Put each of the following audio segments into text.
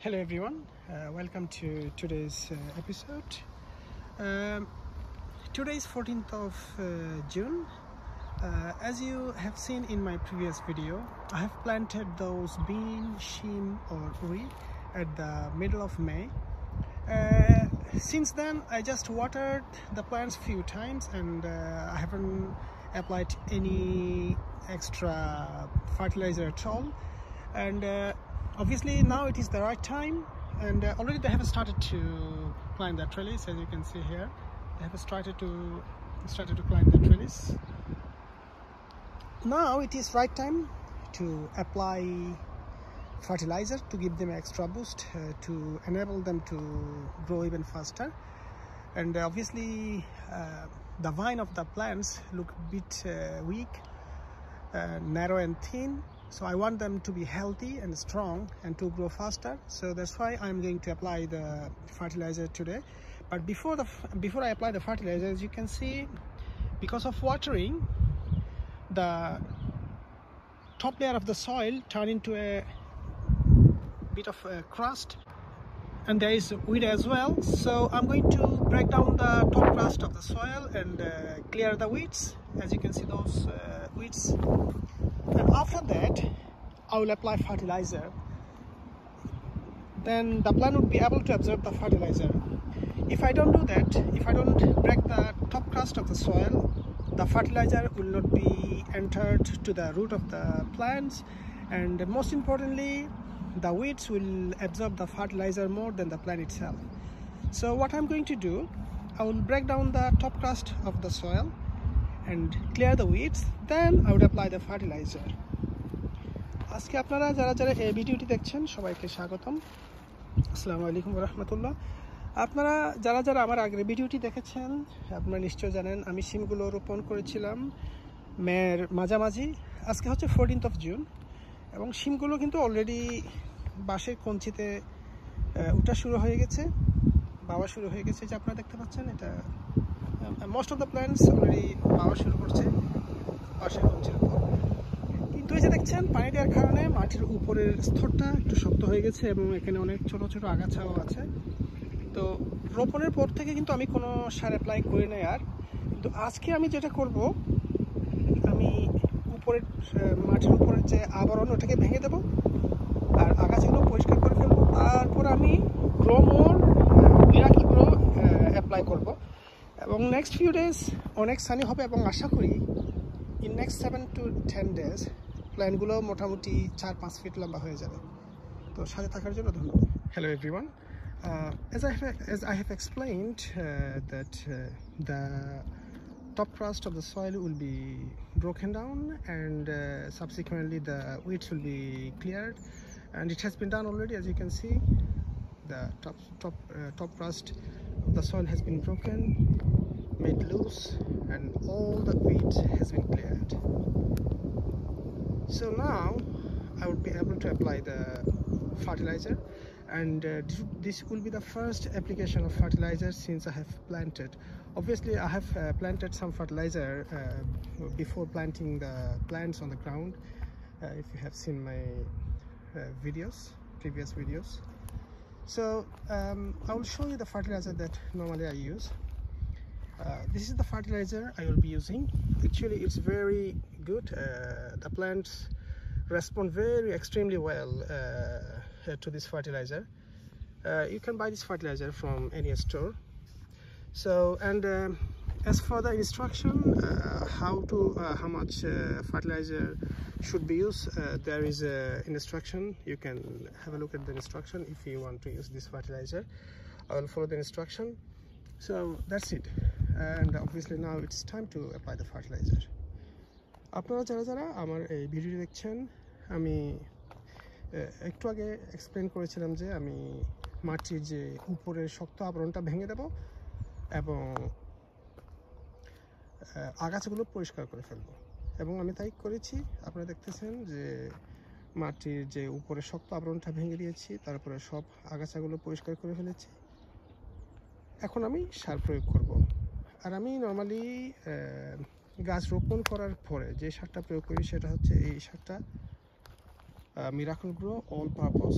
Hello everyone, welcome to today's episode. Today is 14th of June. As you have seen in my previous video, I have planted those bean, shim or uri at the middle of May. Since then I just watered the plants few times and I haven't applied any extra fertilizer at all, and obviously now it is the right time, and already they have started to climb the trellis. As you can see here, they have started to climb the trellis. Now it is right time to apply fertilizer to give them extra boost, to enable them to grow even faster. And obviously the vine of the plants look a bit weak, narrow and thin, so I want them to be healthy and strong and to grow faster. So that's why I'm going to apply the fertilizer today. But before I apply the fertilizer, as you can see, because of watering, the top layer of the soil turned into a bit of a crust, and there is weed as well. So I'm going to break down the top crust of the soil and clear the weeds. As you can see, those weeds. And after that I will apply fertilizer. Then the plant would be able to absorb the fertilizer. If I don't do that, if I don't break the top crust of the soil, the fertilizer will not be entered to the root of the plants, and most importantly, the weeds will absorb the fertilizer more than the plant itself. So what I'm going to do, I will break down the top crust of the soil and clear the weeds, then I would apply the fertilizer. আজকে আপনারা যারা এই ভিডিওটি দেখছেন সবাইকে স্বাগতম। আসসালামু আলাইকুম ওয়া রাহমাতুল্লাহ। আপনারা যারা আমার আগের ভিডিওটি দেখেছেন আপনারা নিশ্চয়ই জানেন আমি শিমগুলো রোপণ করেছিলাম মের মাঝামাঝি। আজকে হচ্ছে 14th of June এবং শিমগুলো কিন্তু অলরেডি বাঁশের কঞ্চিতে ওঠা শুরু হয়ে গেছে, বাওয়া শুরু হয়ে গেছে। যে আপনারা দেখতে পাচ্ছেন, এটা most of the plants already বাওয়া শুরু করছে বাঁশের কঞ্চির উপর। কিন্তু এই যে দেখছেন, পানি দেওয়ার কারণে মাটির উপরের স্তরটা একটু শক্ত হয়ে গেছে এবং এখানে অনেক ছোট ছোট আগাছাও আছে। তো রোপণের পর থেকে কিন্তু আমি কোনো সার অ্যাপ্লাই করি নাই আর। কিন্তু আজকে আমি যেটা করব, আমি উপরের মাটির উপরের যে আবরণ ওটাকে ভেঙে দেবো আর আগাছাগুলো পরিষ্কার করে ফেলবো। তারপর আমি গ্রোমোর মিরাকিল গ্রো অ্যাপ্লাই করব এবং নেক্সট ফিউ ডেজ অনেক সানি হবে এবং আশা করি ইন নেক্সট 7 to 10 days প্ল্যান্টগুলো মোটামুটি 4-5 ফিট লম্বা হয়ে যাবে। তো সাথে থাকার জন্য ধন্যবাদ। Hello everyone. As I have explained that the top crust of the soil will be broken down and subsequently the weeds will be cleared, and it has been done already. As you can see, the top crust of the soil has been broken, made loose, and all the weeds has been cleared. So now I would be able to apply the fertilizer, and this will be the first application of fertilizer since I have planted. Obviously I have planted some fertilizer before planting the plants on the ground, if you have seen my previous videos. So I will show you the fertilizer that normally I use. This is the fertilizer I will be using. Actually it's very good. The plants respond extremely well to this fertilizer. You can buy this fertilizer from any store. So, and as for the instruction, how much fertilizer should be used, there is an instruction. You can have a look at the instruction if you want to use this fertilizer. I will follow the instruction. So that's it, and obviously now it's time to apply the fertilizer. আপনারা যারা আমার এই ভিডিওটি দেখছেন, আমি একটু আগে explain করেছিলাম যে আমি মাটির যে উপরের শক্ত আবরণটা ভেঙে দেব এবং আগাছাগুলো পরিষ্কার করে ফেলবো, এবং আমি তাই করেছি। আপনারা দেখতেছেন যে মাটির যে উপরের শক্ত আবরণটা ভেঙে দিয়েছি, তারপরে সব আগাছাগুলো পরিষ্কার করে ফেলেছি। এখন আমি সার প্রয়োগ করব। আর আমি নর্মালি গাছ রোপণ করার পরে যে সারটা প্রয়োগ করি সেটা হচ্ছে এই সারটা। Miracle grow all purpose.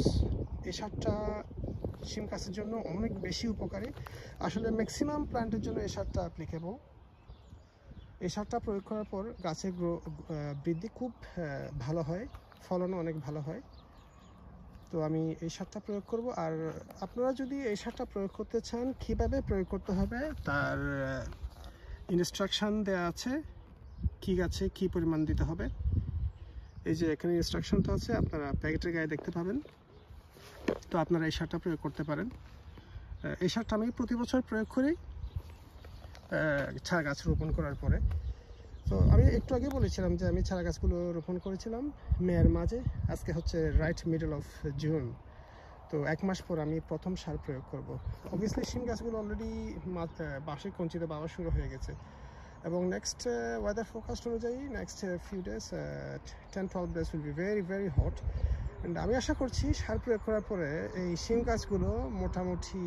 এই সারটা শিম গাছের জন্য অনেক বেশি উপকারী। আসলে ম্যাক্সিমাম প্ল্যান্টের জন্য এই সারটা অ্যাপ্লিকেবল। এই সারটা প্রয়োগ করার পর গাছের বৃদ্ধি খুব ভালো হয়, ফলনও অনেক ভালো হয়। তো আমি এই সারটা প্রয়োগ করব। আর আপনারা যদি এই সারটা প্রয়োগ করতে চান, কীভাবে প্রয়োগ করতে হবে তার ইনস্ট্রাকশান দেওয়া আছে, কী গাছে কী পরিমাণ দিতে হবে। এই যে এখানে ইনস্ট্রাকশনটা আছে, আপনারা প্যাকেটের গায়ে দেখতে পাবেন। তো আপনারা এই সারটা প্রয়োগ করতে পারেন। এই সারটা আমি প্রতি বছর প্রয়োগ করি চারা গাছ রোপণ করার পরে। তো আমি একটু আগে বলেছিলাম যে আমি চারা গাছগুলো রোপণ করেছিলাম মের মাঝে। আজকে হচ্ছে রাইট মিডল অফ জুন। তো 1 মাস পর আমি প্রথম সার প্রয়োগ করব। অবভিয়াসলি শিম গাছগুলো অলরেডি বাঁশের কঞ্চিতে পাওয়া শুরু হয়ে গেছে, এবং নেক্সট ওয়েদার ফোরকাস্ট অনুযায়ী next few days 10-12 days will be very very hot. And আমি আশা করছি সার প্রয়োগ করার পরে এই শিম গাছগুলো মোটামুটি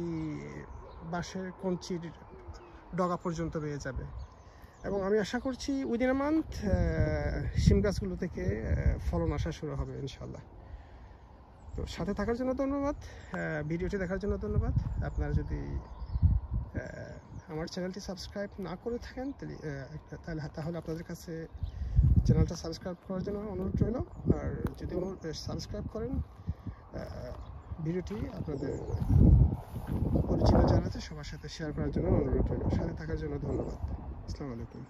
বাঁশের কঞ্চির ডগা পর্যন্ত পেয়ে যাবে, এবং আমি আশা করছি উইদিন আ মান্থ শিম গাছগুলো থেকে ফলন আসা শুরু হবে ইনশাল্লাহ। তো সাথে থাকার জন্য ধন্যবাদ, ভিডিওটি দেখার জন্য ধন্যবাদ। আপনারা যদি আমার চ্যানেলটি সাবস্ক্রাইব না করে থাকেন তাহলে আপনাদের কাছে চ্যানেলটা সাবস্ক্রাইব করার জন্য অনুরোধ রইল। আর যদি সাবস্ক্রাইব করেন, ভিডিওটি আপনাদের পরিচিত যারা আছে সবার সাথে শেয়ার করার জন্য অনুরোধ রইল। সাথে থাকার জন্য ধন্যবাদ। আসসালামু আলাইকুম।